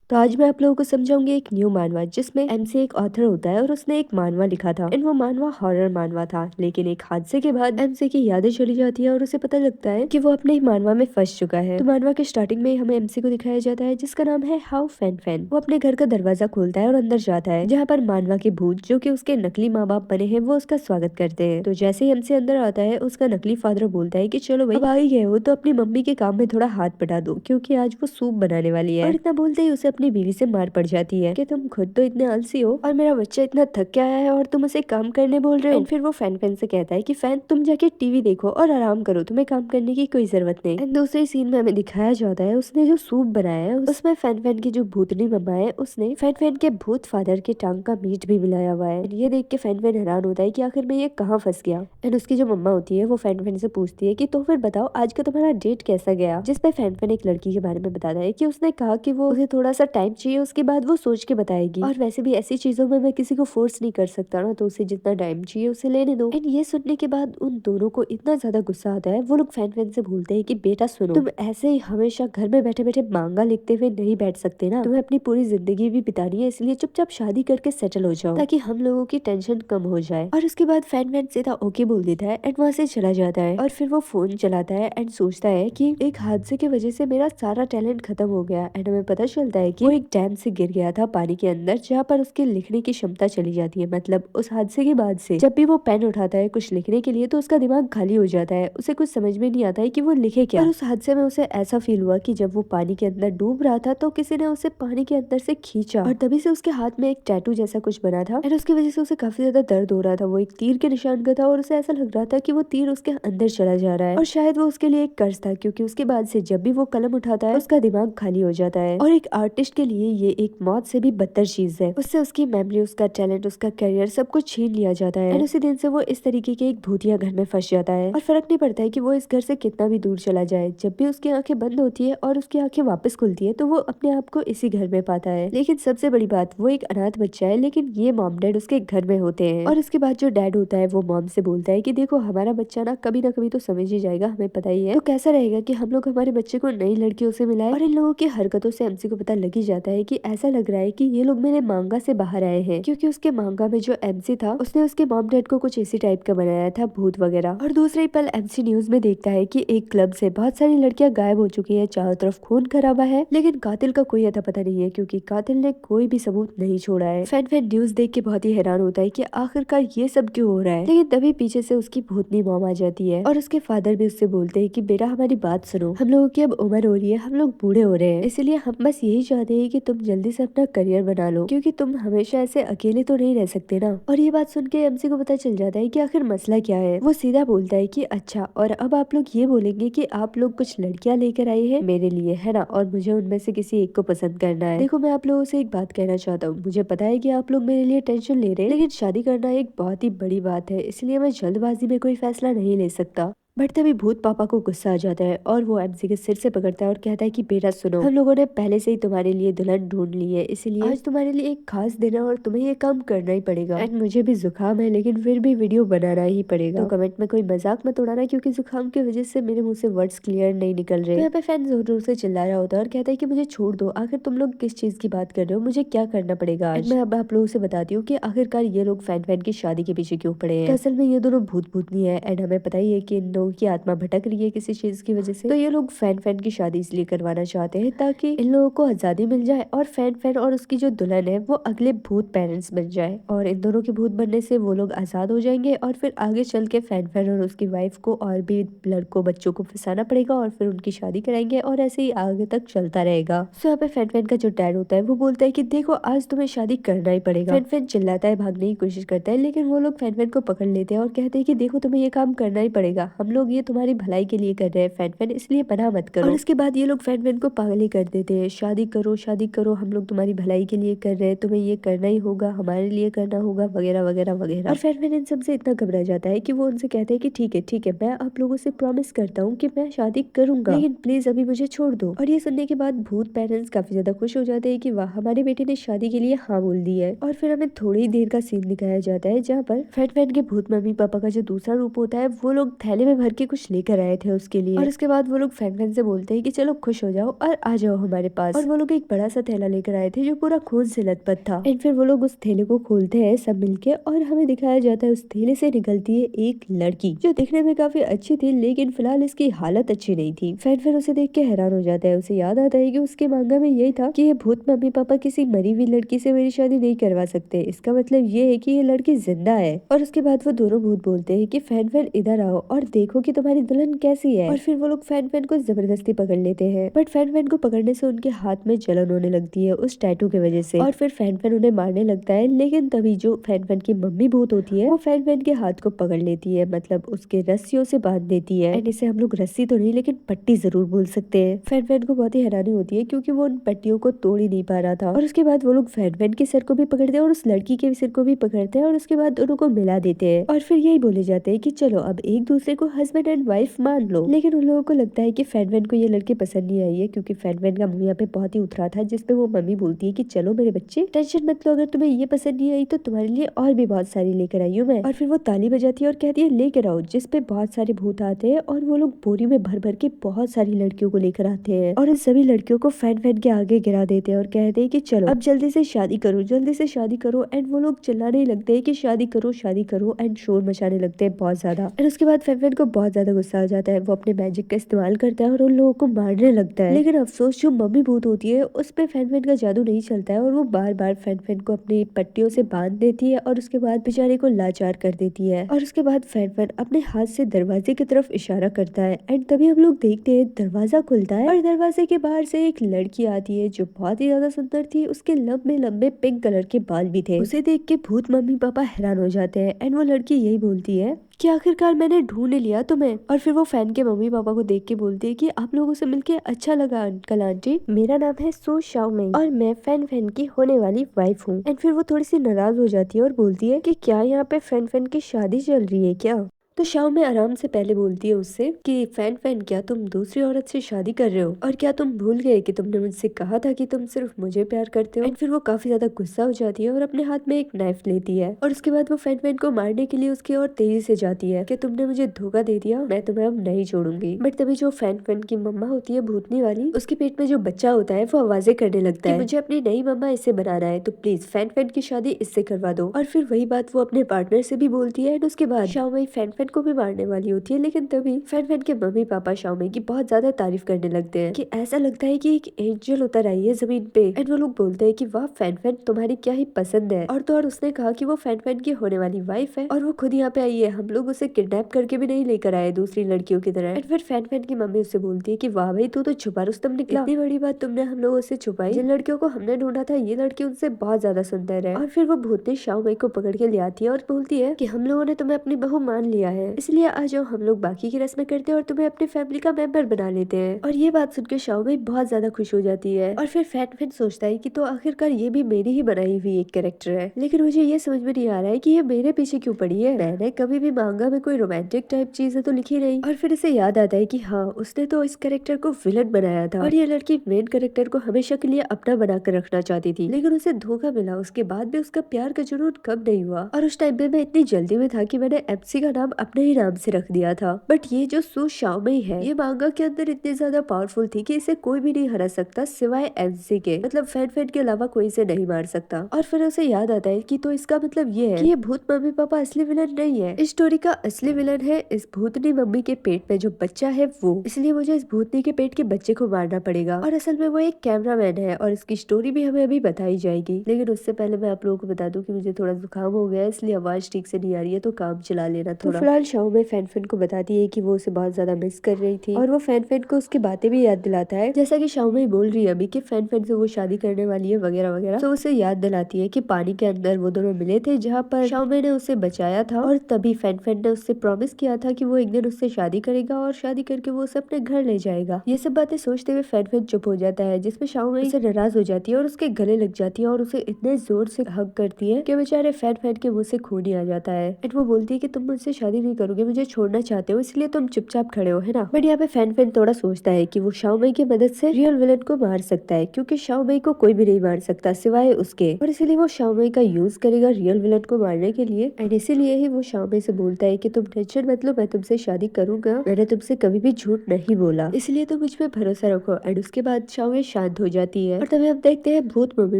तो आज मैं आप लोगों को समझाऊंगी एक न्यू मानवा जिसमें एमसी एक ऑथर होता है और उसने एक मानवा लिखा था एंड वो मानवा हॉरर मानवा था। लेकिन एक हादसे के बाद एमसी की यादें चली जाती है और उसे पता लगता है कि वो अपने ही मानवा में फंस चुका है। तो मानवा के स्टार्टिंग में हमें एमसी को दिखाया जाता है जिसका नाम है हाउ फैन फैन। वो अपने घर का दरवाजा खोलता है और अंदर जाता है जहाँ पर मानवा के भूत जो कि उसके नकली माँ बाप बने हैं वो उसका स्वागत करते हैं। तो जैसे ही एमसी अंदर आता है उसका नकली फादर बोलता है कि चलो भाई अब आ ही गए हो तो अपनी मम्मी के काम में थोड़ा हाथ बटा दो क्योंकि आज वो सूप बनाने वाली है। और इतना बोलते ही उसे अपनी बीवी से मार पड़ जाती है कि तुम खुद तो इतने आलसी हो और मेरा बच्चा इतना थक के आया है और तुम उसे काम करने बोल रहे हो। एंड फिर वो फैन फैन से कहता है कि फैन तुम जाके टीवी देखो और आराम करो, तुम्हें काम करने की कोई जरूरत नहीं। एंड दूसरे सीन में हमें दिखाया जाता है उसने जो सूप बनाया है उसमें फैन फैन की जो भूतनी मम्मा है उसने फैन फैन के भूत फादर के टांग का मीट भी मिलाया हुआ है। ये देख के फैन फैन हैरान होता है कि आखिर में ये कहाँ फंस गया। एंड उसकी जो मम्मा होती है वो फैन फैन से पूछती है कि तो फिर बताओ आज का तुम्हारा डेट कैसा गया। जिसपे फैन फैन एक लड़की के बारे में बताता है कि उसने कहा कि वो उसे थोड़ा सा टाइम चाहिए, उसके बाद वो सोच के बताएगी। और वैसे भी ऐसी चीजों में मैं किसी को फोर्स नहीं कर सकता ना, तो उसे जितना टाइम चाहिए उसे लेने दो। एंड ये सुनने के बाद उन दोनों को इतना ज्यादा गुस्सा आता है वो लोग फैन फैन से बोलते हैं कि बेटा सुनो, तुम ऐसे ही हमेशा घर में बैठे बैठे मांगा लिखते हुए नहीं बैठ सकते ना, तुम्हें अपनी पूरी जिंदगी भी बितानी है, इसलिए चुपचाप शादी करके सेटल हो जाओ ताकि हम लोगों की टेंशन कम हो जाए। और उसके बाद फैन फैन सीधा ओके बोल देता है एंड वहां से चला जाता है। और फिर वो फोन चलाता है एंड सोचता है कि एक हादसे की वजह से मेरा सारा टैलेंट खत्म हो गया। एंड हमें पता चलता है कि वो एक डैम से गिर गया था पानी के अंदर जहाँ पर उसके लिखने की क्षमता चली जाती है। मतलब उस हादसे के बाद से जब भी वो पेन उठाता है कुछ लिखने के लिए तो उसका दिमाग खाली हो जाता है, उसे कुछ समझ में नहीं आता है कि वो लिखे क्या। और उस हादसे में उसे ऐसा फील हुआ कि जब वो पानी के अंदर डूब रहा था तो किसी ने उसे पानी के अंदर से खींचा और तभी से उसके हाथ में एक टैटू जैसा कुछ बना था। एंड उसकी वजह से उसे काफी ज्यादा दर्द हो रहा था, वो एक तीर के निशान का था और उसे ऐसा लग रहा था कि वो तीर उसके अंदर चला जा रहा है। और शायद वो उसके लिए एक कर्ज था क्योंकि उसके बाद से जब भी वो कलम उठाता है उसका दिमाग खाली हो जाता है। और एक आर्टिस्ट के लिए ये एक मौत से भी बदतर चीज है, उससे उसकी मेमोरी, उसका टैलेंट, उसका करियर सब कुछ छीन लिया जाता है। एंड उसी दिन से वो इस तरीके के एक भूतिया घर में फंस जाता है और फर्क नहीं पड़ता है कि वो इस घर से कितना भी दूर चला जाए, जब भी उसकी आंखें बंद होती है और उसकी आंखें वापस खुलती है तो वो अपने आप को इसी घर में पाता है। लेकिन सबसे बड़ी बात, वो एक अनाथ बच्चा है लेकिन ये मॉम डैड उसके घर में होते हैं। और उसके बाद जो डैड होता है वो मॉम से बोलता है कि देखो हमारा बच्चा ना कभी तो समझ ही जाएगा, हमें पता ही है, तो कैसा रहेगा कि हम लोग हमारे बच्चे को नई लड़कियों से मिलाए। और इन लोगों की हरकतों से एमसी को पता लग ही जाता है कि ऐसा लग रहा है कि ये लोग मेरे मांगा से बाहर आए हैं, क्योंकि उसके मांगा में जो एमसी था उसने उसके मॉम डैड को कुछ इसी टाइप का बनाया था, भूत वगैरह। और दूसरे ही पल एमसी न्यूज में देखता है कि एक क्लब से बहुत सारी लड़कियां गायब हो चुकी है, चारों तरफ खून खराबा है, लेकिन कातिल का कोई अता पता नहीं है क्योंकि कातिल ने कोई भी सबूत नहीं छोड़ा है। फैन फैन न्यूज देख के बहुत ही हैरान होता है कि आखिरकार ये सब क्यों हो रहा है। लेकिन तभी पीछे से उसकी भूतनी मॉम आ जाती है और उसके फादर भी उससे बोलते हैं कि बेटा हमारी बात सुनो, हम लोगों की अब उम्र हो रही है, हम लोग बूढ़े हो रहे हैं, इसलिए हम बस यही चाहते हैं कि तुम जल्दी से अपना करियर बना लो क्योंकि तुम हमेशा ऐसे अकेले तो नहीं रह सकते ना। और ये बात सुन के एमसी को पता चल जाता है कि आखिर मसला क्या है। वो सीधा बोलता है कि अच्छा और अब आप लोग ये बोलेंगे कि आप लोग कुछ लड़कियां लेकर आए हैं मेरे लिए, है ना, और मुझे उनमें से किसी एक को पसंद करना है। देखो मैं आप लोगों से एक बात कहना चाहता हूँ, मुझे पता है कि आप लोग मेरे लिए टेंशन ले रहे हैं, लेकिन शादी करना एक बहुत ही बड़ी बात है, इसलिए मैं जल्दबाजी में कोई फैसला नहीं ले सकता। बट तभी भूत पापा को गुस्सा आ जाता है और वो एमसी के सिर से पकड़ता है और कहता है कि बेटा सुनो, हम लोगों ने पहले से ही तुम्हारे लिए दुल्हन ढूंढ ली है, इसीलिए आज तुम्हारे लिए एक खास दिन है और तुम्हें ये काम करना ही पड़ेगा। एंड मुझे भी जुकाम है लेकिन फिर भी वीडियो बनाना ही पड़ेगा, तो कमेंट में कोई मजाक मत उड़ाना क्योंकि जुकाम की वजह से मेरे मुंह से वर्ड्स क्लियर नहीं निकल रहे। तो यहाँ पे फैन जोर जोर से चिल्ला रहा होता है और कहता है कि मुझे छोड़ दो, आखिर तुम लोग किस चीज की बात कर रहे हो, मुझे क्या करना पड़ेगा आज। मैं अब आप लोगों से बताती हूँ कि आखिरकार ये लोग फैन फैन की शादी के पीछे क्यों पड़े हैं। तो असल में ये दोनों भूत भूतनी है एंड हमें पता ही है कि इन लोगों की आत्मा भटक रही है किसी चीज की वजह से, तो ये लोग फैन फैन की शादी इसलिए करवाना चाहते हैं ताकि इन लोगों को आजादी मिल जाए और फैन फैन और उसकी जो दुल्हन है वो अगले भूत पेरेंट्स बन जाए और इन दोनों के भूत बनने से वो लोग आजाद हो जाएंगे और फिर आगे चल के फैन फैन और उसकी वाइफ को और भी लड़कों बच्चों को फंसाना पड़ेगा और फिर उनकी शादी कराएंगे और ऐसे ही आगे तक चलता रहेगा। सो यहाँ पे फैन फैन का जो डैड होता है वो बोलता है कि देखो आज तुम्हें शादी करना ही पड़ेगा। फैन फैन चिल्लाता है, भागने की कोशिश करता है, लेकिन वो लोग फैन फैन को पकड़ लेते हैं और कहते हैं कि देखो तुम्हें ये काम करना ही पड़ेगा, हम लोग ये तुम्हारी भलाई के लिए कर रहे हैं फैन फैन, इसलिए पनाह मत करो। और इसके बाद ये लोग फैन फैन को पागल ही कर देते हैं, शादी करो, हम लोग तुम्हारी भलाई के लिए कर रहे हैं, तुम्हें ये करना ही होगा, हमारे लिए करना होगा, वगैरह वगैरह वगैरह। और फैन फैन इन सबसे इतना घबरा जाता है कि वो उनसे कहते हैं कि ठीक है मैं आप लोगों से प्रॉमिस करता हूँ कि मैं शादी करूंगा, लेकिन प्लीज अभी मुझे छोड़ दो। और ये सुनने के बाद भूत पेरेंट्स काफी ज्यादा खुश हो जाते हैं कि वाह हमारे बेटे ने शादी के लिए हाँ बोल दी है। और फिर हमें थोड़ी ही देर का सीन दिखाया जाता है जहाँ पर फैन फैन के भूत मम्मी पापा का जो दूसरा रूप होता है वो लोग थैले में भरे भर के कुछ लेकर आए थे उसके लिए। और उसके बाद वो लोग फैन फैन से बोलते हैं कि चलो खुश हो जाओ और आ जाओ हमारे पास। और वो लोग एक बड़ा सा थैला लेकर आए थे जो पूरा खून से लथपथ था। एंड फिर वो लोग उस थैले को खोलते हैं सब मिलके और हमें दिखाया जाता है उस थैले से निकलती है एक लड़की जो दिखने में काफी अच्छी थी, लेकिन फिलहाल इसकी हालत अच्छी नहीं थी। फैन फैन उसे देख के हैरान हो जाता है। उसे याद आता है कि उसके मांगा में यही था कि ये भूत मम्मी पापा किसी मरी हुई लड़की से मेरी शादी नहीं करवा सकते। इसका मतलब ये है कि ये लड़की जिंदा है। और उसके बाद वो दोनों भूत बोलते हैं कि फैन फैन इधर आओ और देखो कि तुम्हारी दुल्हन कैसी है। और फिर वो लोग फैन फैन को जबरदस्ती पकड़ लेते हैं, बट फैन फैन को पकड़ने से उनके हाथ में जलन होने लगती है उस टैटू की वजह से। और फिर फैन फैन उन्हें मारने लगता है, लेकिन तभी जो फैन फैन की मम्मी भूत होती है वो फैन फैन के हाथ को पकड़ लेती है, मतलब उसके रस्सियों से बांध देती है। एंड इसे हम लोग रस्सी तो नहीं लेकिन पट्टी जरूर बोल सकते हैं। फैन फैन को बहुत ही हैरानी होती है क्योंकि वो उन पट्टियों को तोड़ ही नहीं पा रहा था। और उसके बाद वो लोग फैन फैन के सर को भी पकड़ते हैं और उस लड़की के सिर को भी पकड़ते हैं और उसके बाद दोनों को मिला देते हैं। और फिर यही बोले जाते हैं कि चलो अब एक दूसरे को हस्बैंड एंड वाइफ मान लो। लेकिन उन लोगों को लगता है कि फैन फैन को ये लड़की पसंद नहीं आई है क्योंकि फैन फैन का मुंह यहाँ पे बहुत ही उतरा था, जिसपे वो मम्मी बोलती है कि चलो मेरे बच्चे टेंशन मत लो, अगर तुम्हें ये पसंद नहीं आई तो तुम्हारे लिए और भी बहुत सारी लेकर आई हूँ मैं। और फिर वो ताली बजाती है और कहती है लेकर आओ, जिसपे बहुत सारे भूत आते हैं और वो लोग बोरी में भर भर के बहुत सारी लड़कियों को लेकर आते हैं और उन सभी लड़कियों को फैन फैन के आगे गिरा देते हैं और कहते हैं कि चलो अब जल्दी से शादी करो, जल्दी से शादी करो। एंड वो लोग चिल्लाने लगते हैं कि शादी करो एंड शोर मचाने लगते हैं बहुत ज्यादा। एंड उसके बाद फैन फैन को बहुत ज्यादा गुस्सा आ जाता है। वो अपने मैजिक का इस्तेमाल करता है और उन लोगों को मारने लगता है। लेकिन अफसोस जो मम्मी भूत होती है उस पे फैन फैन का जादू नहीं चलता है और वो बार बार फैन फैन को अपनी पट्टियों से बांध देती है और उसके बाद बेचारे को लाचार कर देती है। और उसके बाद फैन फैन अपने हाथ से दरवाजे की तरफ इशारा करता है एंड तभी हम लोग देखते हैं दरवाजा खुलता है और दरवाजे के बाहर से एक लड़की आती है जो बहुत ही ज्यादा सुंदर थी। उसके लंबे लंबे पिंक कलर के बाल भी थे। उसे देख के भूत मम्मी पापा हैरान हो जाते हैं एंड वो लड़की यही बोलती है कि आखिरकार मैंने ढूंढ लिया तुम्हें। और फिर वो फैन के मम्मी पापा को देख के बोलती है कि आप लोगों से मिलके अच्छा लगा अंकल आंटी, मेरा नाम है सू शाओमेई और मैं फैन फैन की होने वाली वाइफ हूँ। एंड फिर वो थोड़ी सी नाराज हो जाती है और बोलती है कि क्या यहाँ पे फैन फैन की शादी चल रही है क्या। तो शाओ में आराम से पहले बोलती है उससे कि फैन फैन क्या तुम दूसरी औरत से शादी कर रहे हो और क्या तुम भूल गए कि तुमने मुझसे कहा था कि तुम सिर्फ मुझे प्यार करते हो। एंड फिर वो काफी ज्यादा गुस्सा हो जाती है और अपने हाथ में एक नाइफ लेती है और उसके बाद वो फैन फैन को मारने के लिए उसकी ओर तेजी से जाती है कि तुमने मुझे धोखा दे दिया, मैं तुम्हें अब नहीं छोड़ूंगी। बट तभी जो फैन फैन की मम्मा होती है भूतनी वाली, उसके पेट में जो बच्चा होता है वो आवाजें करने लगता है मुझे अपनी नई मम्मा इससे बनाना है तो प्लीज फैन फैन की शादी इससे करवा दो। और फिर वही बात वो अपने पार्टनर से भी बोलती है एंड उसके बाद शाओमेई फैन फैन को भी मारने वाली होती है। लेकिन तभी फैन फैन के मम्मी पापा शाओमेई की बहुत ज्यादा तारीफ करने लगते हैं कि ऐसा लगता है कि एक एंजल उतर आई है जमीन पे। एंड वो लोग बोलते हैं कि वाह फैन फैन तुम्हारी क्या ही पसंद है। और तो और उसने कहा कि वो फैन फैन की होने वाली वाइफ है और वो खुद यहाँ पे आई है, हम लोग उसे किडनैप करके भी नहीं लेकर आए दूसरी लड़कियों की तरह। एंड फिर फैन फैन की मम्मी उससे बोलती है कि वाह भाई तू तो छुपा रुस्तम निकला, इतनी बड़ी बात तुमने हम लोगों से छुपाई, जिन लड़कियों को हमने ढूंढा था ये लड़की उनसे बहुत ज्यादा सुंदर है। और फिर वो भूतनी शाओमेई को पकड़ के ले आती है और बोलती है कि हम लोगों ने तुम्हें अपनी बहू मान लिया है, इसलिए आज हम लोग बाकी की रस्में करते हैं और तुम्हें अपनी फैमिली का मेंबर बना लेते हैं। और ये बात सुनकर शाओमेई बहुत ज्यादा खुश हो जाती है। और फिर फैन फैन सोचता है कि तो आखिरकार ये भी मेरी ही बनाई हुई एक कैरेक्टर है, लेकिन मुझे ये समझ में नहीं आ रहा है कि ये मेरे पीछे क्यों पड़ी है, मैंने कभी भी मांगा में कोई रोमांटिक टाइप चीजें तो लिखी नहीं। और फिर इसे याद आता है कि हाँ उसने तो इस कैरेक्टर को विलन बनाया था और ये लड़की मेन कैरेक्टर को हमेशा के लिए अपना बनाकर रखना चाहती थी, लेकिन उसे धोखा मिला। उसके बाद भी उसका प्यार का जुनून कम नहीं हुआ और उस टाइम पे मैं इतनी जल्दी में था कि मैंने एमसी का नाम अपने ही नाम से रख दिया था। बट ये जो सू शाओमेई है ये मांगा के अंदर इतनी ज्यादा पावरफुल थी कि इसे कोई भी नहीं हरा सकता सिवाय एमसी के, मतलब फैन फैन के अलावा कोई इसे नहीं मार सकता। और फिर उसे याद आता है कि तो इसका मतलब ये है कि ये भूत मम्मी पापा असली विलन नहीं है, इस स्टोरी का असली विलन है इस भूतनी मम्मी के पेट में जो बच्चा है वो, इसलिए मुझे इस भूतनी के पेट के बच्चे को मारना पड़ेगा। और असल में वो एक कैमरामैन है और इसकी स्टोरी भी हमें अभी बताई जाएगी। लेकिन उससे पहले मैं आप लोगों को बता दूं कि मुझे थोड़ा जुकाम हो गया है, इसलिए आवाज ठीक से नहीं आ रही है, तो काम चला लेना थोड़ा। तो फिलहाल शाओमेई फैन फैन को बताती है कि वो उसे बहुत ज्यादा मिस कर रही थी और वो फैन फैन को उसकी बातें भी याद दिलाता है, जैसा कि शाओमेई बोल रही है अभी कि फैन फैन से वो शादी करने वाली है वगैरह वगैरह। तो उसे याद दिलाती है कि पानी के अंदर वो दोनों मिले थे जहाँ पर शाओमेई ने उसे बचाया था और तभी फैन फैन ने उससे प्रॉमिस किया था कि वो एक दिन उससे शादी करेगा और शादी करके वो उसे अपने घर ले जाएगा। ये सब बातें सोचते हुए फैन फैन चुप हो जाता है, जिसमें शाओमेई उसे नाराज हो जाती है और उसके गले लग जाती है और उसे इतने जोर से हग करती है कि बेचारे फैन फैन के मुंह से खून ही आ जाता है। एंड वो बोलती है कि तुम मुझसे शादी शादी नहीं करोगे, मुझे छोड़ना चाहते हो, इसलिए तुम चुपचाप खड़े हो, है ना। बट यहाँ पे फैन फैन थोड़ा सोचता है कि वो शाओमई की मदद से रियल विलन को मार सकता है, क्योंकि शाओमई को कोई भी नहीं मार सकता सिवाय उसके, और इसीलिए वो शाओमई का यूज करेगा रियल विलन को मारने के लिए। एंड इसीलिए ही वो शाओमई से बोलता है कि तुम टेंशन मत लो, मैं तुमसे शादी करूंगा, मैंने तुमसे कभी भी झूठ नहीं बोला, इसलिए तुम मुझ पे भरोसा रखो। एंड उसके बाद शाओमई शांत हो जाती है, और तभी हम देखते हैं भूत मम्मी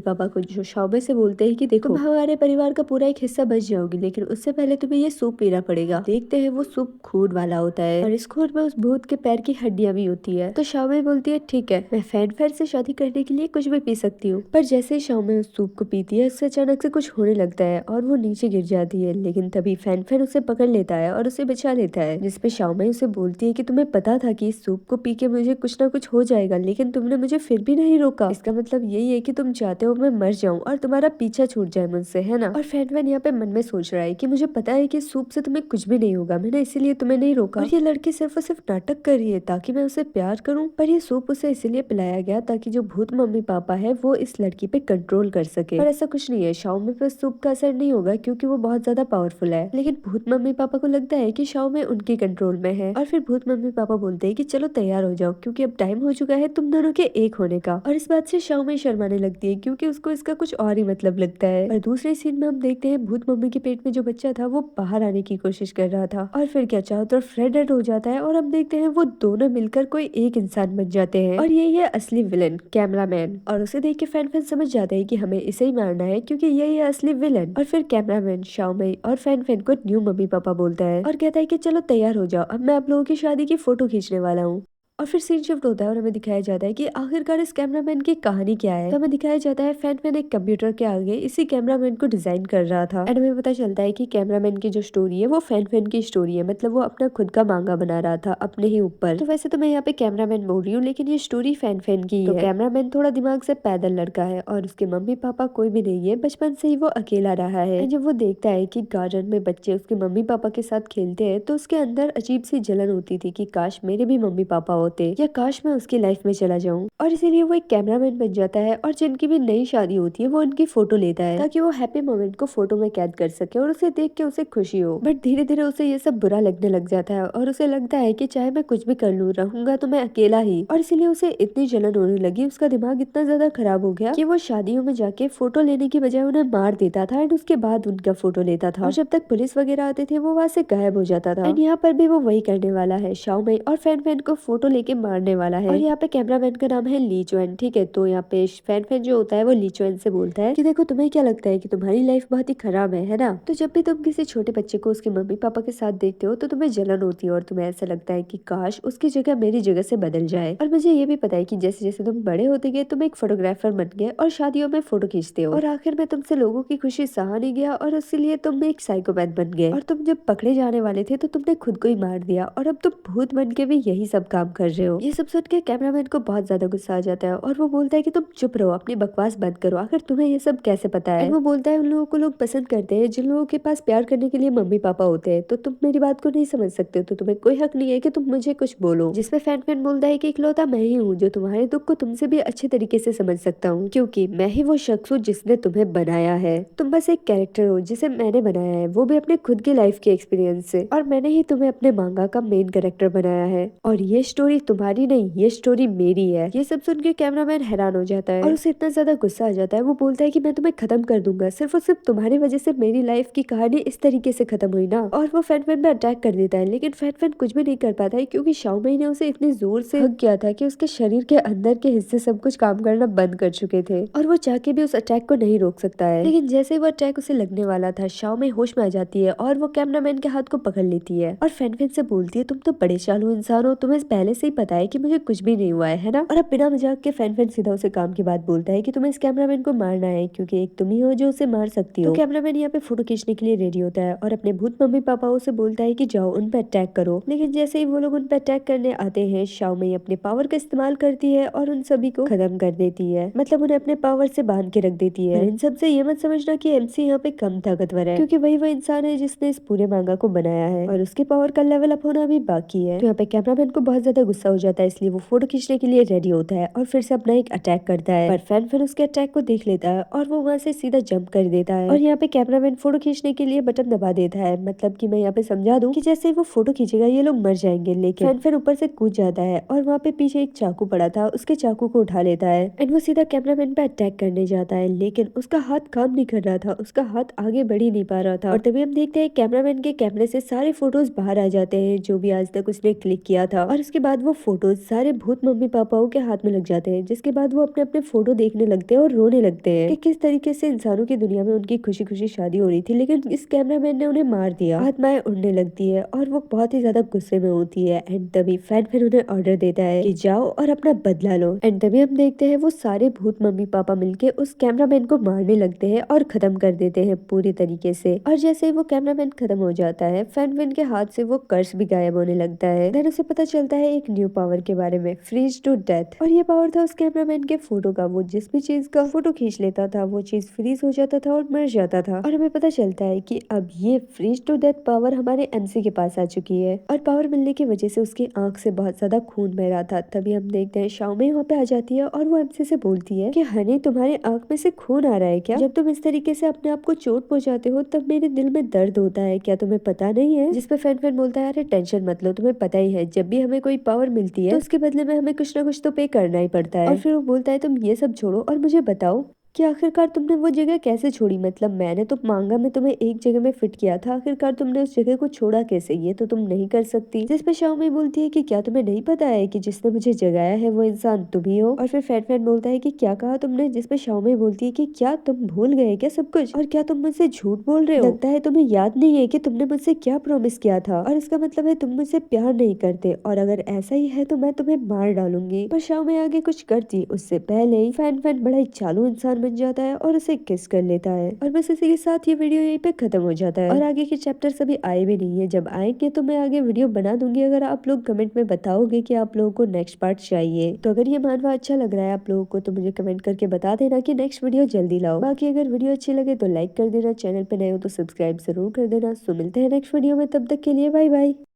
पापा को, जो शाओमई से बोलते हैं कि देखो, तुम हमारे परिवार का पूरा एक हिस्सा बच जाओगी, लेकिन उससे पहले तुम्हें ये सूप पीना पड़ेगा। देखते हैं वो सूप खून वाला होता है, और इस खून में उस भूत के पैर की हड्डियां भी होती है। तो शाओमई बोलती है ठीक है, मैं फैन से शादी करने के लिए कुछ भी पी सकती हूँ। पर जैसे ही शाओमई उस सूप को पीती है, उससे अचानक से कुछ होने लगता है और वो नीचे गिर जाती है। लेकिन तभी फैन उसे पकड़ लेता है और उसे बचा लेता है, जिसपे शाओमई उसे बोलती है कि तुम्हें पता था कि इस सूप को पी के मुझे कुछ ना कुछ हो जाएगा, लेकिन तुमने मुझे फिर भी नहीं रोका। इसका मतलब यही है कि तुम चाहते हो मैं मर जाऊं और तुम्हारा पीछा छूट जाए मुझसे, है ना। और फैन यहाँ पे मन में सोच रहा है कि मुझे पता है कि सूप से तुम्हें कुछ भी नहीं होगा, मैंने इसीलिए तुम्हें नहीं रोका, और ये लड़की सिर्फ और सिर्फ नाटक कर रही है ताकि मैं उसे प्यार करूं। पर ये सूप उसे इसीलिए पिलाया गया ताकि जो भूत मम्मी पापा है वो इस लड़की पे कंट्रोल कर सके। पर ऐसा कुछ नहीं है, शाओमी पे सूप का असर नहीं होगा क्योंकि वो बहुत ज्यादा पावरफुल है। लेकिन भूत मम्मी पापा को लगता है कि शाओमी उनके कंट्रोल में है, और फिर भूत मम्मी पापा बोलते हैं कि चलो तैयार हो जाओ, क्योंकि अब टाइम हो चुका है तुम दोनों के एक होने का। और इस बात से शाओमी शर्माने लगती है क्योंकि उसको इसका कुछ और ही मतलब लगता है। और दूसरे सीन में हम देखते हैं भूत मम्मी के पेट में जो बच्चा था वो बाहर आने की कोशिश कर रहा था, और फिर क्या चारों तरफ रेड रेड हो जाता है, और हम देखते हैं वो दोनों मिलकर कोई एक इंसान बन जाते हैं, और यही है असली विलन कैमरामैन। और उसे देख के फैन समझ जाते हैं कि हमें इसे ही मारना है क्योंकि यही है असली विलन। और फिर कैमरामैन शाओमी और फैन को न्यू मम्मी पापा बोलता है और कहता है कि चलो तैयार हो जाओ, अब मैं आप लोगों की शादी की फोटो खींचने वाला हूँ। और फिर सीन शिफ्ट होता है और हमें दिखाया जाता है कि आखिरकार इस कैमरामैन की कहानी क्या है। तो हमें दिखाया जाता है फैन एक कंप्यूटर के आगे इसी कैमरामैन को डिजाइन कर रहा था, एंड हमें पता चलता है कि कैमरामैन की जो स्टोरी है वो फैन की स्टोरी है, मतलब वो अपना खुद का मांगा बना रहा था अपने ही ऊपर। तो वैसे तो मैं यहाँ पे कैमरामैन बोल रही हूँ, लेकिन ये स्टोरी फैन की ही है। कैमरामैन थोड़ा दिमाग से पैदल लड़का है और उसके मम्मी पापा कोई भी नहीं है, बचपन से ही वो अकेला रहा है। जब वो देखता है कि गार्डन में बच्चे उसके मम्मी पापा के साथ खेलते हैं तो उसके अंदर अजीब सी जलन होती थी कि काश मेरे भी मम्मी पापा होते, या काश मैं उसकी लाइफ में चला जाऊं। और इसीलिए वो एक कैमरामैन बन जाता है, और जिनकी भी नई शादी होती है वो उनकी फोटो लेता है ताकि वो हैप्पी मोमेंट को फोटो में कैद कर सके और उसे देख के उसे खुशी हो। बट धीरे धीरे उसे ये सब बुरा लगने लग जाता है और उसे लगता है कि चाहे मैं कुछ भी कर लूं, रहूंगा तो मैं अकेला ही। और इसीलिए उसे इतनी जलन होने लगी, उसका दिमाग इतना ज्यादा खराब हो गया कि वो शादियों में जाके फोटो लेने की बजाय उन्हें मार देता था, एंड उसके बाद उनका फोटो लेता था, और जब तक पुलिस वगैरह आते थे वो वहाँ से गायब हो जाता था। एंड यहाँ पर भी वो वही करने वाला है, शाओमी और फैन को फोटो लेके मारने वाला है। और यहाँ पे कैमरामैन का नाम है ली चुएन, ठीक है। तो यहाँ पे फैन जो होता है वो ली चुएन से बोलता है कि देखो, तुम्हें क्या लगता है कि तुम्हारी लाइफ बहुत ही खराब है ना। तो जब भी तुम किसी छोटे बच्चे को उसके मम्मी पापा के साथ देखते हो तो तुम्हें जलन होती है और तुम्हें ऐसा लगता है कि काश उसकी जगह मेरी जगह से बदल जाए। और मुझे ये भी पता है कि जैसे जैसे तुम बड़े होते गए तुम एक फोटोग्राफर बन गए और शादियों में फोटो खींचते हो, और आखिर में तुमसे लोगों की खुशी सहा नहीं गया और इसीलिए तुम एक साइकोपैथ बन गए, और तुम जब पकड़े जाने वाले थे तो तुमने खुद को ही मार दिया, और अब तुम भूत बन के भी यही सब काम कर रहे हो। ये सब सुन के कैमरामैन को बहुत ज्यादा गुस्सा आ जाता है और वो बोलता है कि तुम चुप रहो, अपनी बकवास बंद करो, आखिर तुम्हें ये सब कैसे पता है। वो बोलता है उन लोगों को लोग पसंद करते हैं जिन लोगों के पास प्यार करने के लिए मम्मी पापा होते हैं, तो तुम मेरी बात को नहीं समझ सकते, तो तुम्हें कोई हक नहीं है कि तुम मुझे कुछ बोलो। जिसमें फैन बोलता है कि इकलौता मैं ही हूँ जो तुम्हारे दुख को तुमसे भी अच्छे तरीके से समझ सकता हूँ, क्योंकि मैं ही वो शख्स हूँ जिसने तुम्हें बनाया है। तुम बस एक कैरेक्टर हो जिसे मैंने बनाया है, वो भी अपने खुद की लाइफ के एक्सपीरियंस से, और मैंने ही तुम्हें अपने मांगा का मेन कैरेक्टर बनाया है, और ये स्टोरी तुम्हारी नहीं, ये स्टोरी मेरी है। ये सब सुन के कैमरामैन हैरान हो जाता है और उसे इतना ज्यादा गुस्सा आ जाता है, वो बोलता है कि मैं तुम्हें खत्म कर दूंगा, सिर्फ और सिर्फ तुम्हारी वजह से मेरी लाइफ की कहानी इस तरीके से खत्म हुई ना। और वो फैन पे अटैक कर देता है, लेकिन फैन कुछ भी नहीं कर पाता है क्योंकि शाओमी ने उसे इतने जोर से हक किया था कि उसके शरीर के अंदर के हिस्से सब कुछ काम करना बंद कर चुके थे, और वो चाह के भी उस अटैक को नहीं रोक सकता है। लेकिन जैसे ही वो अटैक उसे लगने वाला था, शाओमी होश में आ जाती है और वो कैमरामैन के हाथ को पकड़ लेती है और फैन से बोलती है तुम तो बड़े चालू इंसान हो, तुम्हें पहले से ही पता है कि मुझे कुछ भी नहीं हुआ है ना। और अब बिना मजाक के फैन सीधा उसे काम की बात बोलता है कि तुम्हें इस कैमरामैन को मारना है क्योंकि एक तुम ही हो जो उसे मार सकती हो। तो कैमरामैन यहाँ पे फोटो खींचने के लिए रेडी होता है और अपने भूत मम्मी पापाओं से बोलता है कि जाओ उन पे अटैक करो। लेकिन जैसे ही वो लोग उन पे अटैक करने आते हैं, शाओमी अपने पावर का इस्तेमाल करती है और उन सभी को खत्म कर देती है, मतलब उन्हें अपने पावर से बांध के रख देती है। इन सबसे ये मत समझना कि एमसी यहाँ पे कम ताकतवर है, क्योंकि वही वो इंसान है जिसने इस पूरे मांगा को बनाया है और उसके पावर का लेवल अप होना भी बाकी है। तो यहाँ पे कैमरामैन को बहुत ज्यादा गुस्सा हो जाता है, इसलिए वो फोटो खींचने के लिए रेडी होता है और फिर से अपना एक अटैक करता है। पर फैन फिर उसके अटैक को देख लेता है और वो वहाँ से सीधा जंप कर देता है। और यहाँ पे कैमरामैन फोटो खींचने के लिए बटन दबा देता है, मतलब कि मैं यहाँ पे समझा दूं कि जैसे ही वो फोटो खींचेगा ये लोग मर जाएंगे, लेकिन फैन फिर ऊपर से कूद जाता है और वहाँ पे पीछे एक चाकू पड़ा था, उसके चाकू को उठा लेता है एंड वो सीधा कैमरामैन पे अटैक करने जाता है, लेकिन उसका हाथ काम नहीं कर रहा था, उसका हाथ आगे बढ़ ही नहीं पा रहा था। और तभी हम देखते हैं कैमरामैन के कैमरे से सारे फोटोज बाहर आ जाते हैं जो भी आज तक उसने क्लिक किया था। और उसके बाद वो फोटोज सारे भूत मम्मी पापाओं के हाथ में लग जाते हैं, जिसके बाद वो अपने अपने फोटो देखने लगते हैं और रोने लगते हैं कि किस तरीके से इंसानों की दुनिया में उनकी खुशी खुशी शादी हो रही थी, लेकिन इस कैमरामैन ने उन्हें मार दिया। आत्माएं उड़ने लगती है और वो बहुत ही ज्यादा गुस्से में होती है एंड तभी फैन फिर उन्हें ऑर्डर देता है कि जाओ और अपना बदला लो। एंड तभी हम देखते हैं वो सारे भूत मम्मी पापा मिलके उस कैमरामैन को मारने लगते हैं और खत्म कर देते हैं पूरी तरीके से। और जैसे ही वो कैमरामैन खत्म हो जाता है, फैन के हाथ से वो कर्स भी गायब होने लगता है। देन उसे पता चलता है एक न्यू पावर के बारे में, फ्रीज टू डेथ। और ये पावर था उस कैमरामैन के फोटो का, वो जिस भी चीज का फोटो खींच लेता था वो चीज फ्रीज हो जाता था और मर जाता था। और हमें पता चलता है कि अब ये फ्रीज टू डेथ पावर हमारे एमसी के पास आ चुकी है और पावर मिलने की वजह से उसकी आंख से बहुत ज्यादा खून बह रहा था। तभी हम देखते हैं शाओमी वहाँ पे आ जाती है और वो एमसी से बोलती है कि हनी, तुम्हारे आंख में से खून आ रहा है क्या? जब तुम इस तरीके से अपने आप को चोट पहुंचाते हो तब मेरे दिल में दर्द होता है, क्या तुम्हें पता नहीं है? जिस पे फैन बोलता है, अरे टेंशन मत लो, तुम्हें पता ही है जब भी हमें कोई पावर मिलती है तो उसके बदले में हमें कुछ ना कुछ तो पे करना ही पड़ता है। और फिर वो बोलता है, तुम ये सब छोड़ो और मुझे बताओ कि आखिरकार तुमने वो जगह कैसे छोड़ी? मतलब मैंने तो मांगा में तुम्हें एक जगह में फिट किया था, आखिरकार तुमने उस जगह को छोड़ा कैसे? ये तो तुम नहीं कर सकती। जिस पे शाओमी बोलती है कि क्या तुम्हें नहीं पता है कि जिसने मुझे जगाया है वो इंसान तुम ही हो? और फिर फैन बोलता है कि क्या कहा तुमने? जिस पे शाओमी बोलती है कि क्या तुम भूल गए क्या सब कुछ, और क्या तुम मुझसे झूठ बोल रहे हो? लगता है तुम्हें याद नहीं है कि तुमने मुझसे क्या प्रॉमिस किया था, और इसका मतलब है तुम मुझसे प्यार नहीं करते, और अगर ऐसा ही है तो मैं तुम्हें मार डालूंगी। पर शाओमी आगे कुछ करती उससे पहले ही फैन बड़ा ही चालू इंसान बन जाता है और उसे किस कर लेता है। और बस इसी के साथ ये वीडियो यहीं पे खत्म हो जाता है और आगे के चैप्टर अभी आए भी नहीं है। जब आएंगे तो मैं आगे वीडियो बना दूंगी, अगर आप लोग कमेंट में बताओगे कि आप लोगों को नेक्स्ट पार्ट चाहिए। तो अगर ये मानवा अच्छा लग रहा है आप लोगों को तो मुझे कमेंट करके बता देना कि नेक्स्ट वीडियो जल्दी लाओ। बाकी अगर वीडियो अच्छी लगे तो लाइक कर देना, चैनल पे नए हो तो सब्सक्राइब जरूर कर देना। सो मिलते हैं नेक्स्ट वीडियो में, तब तक के लिए बाय बाय।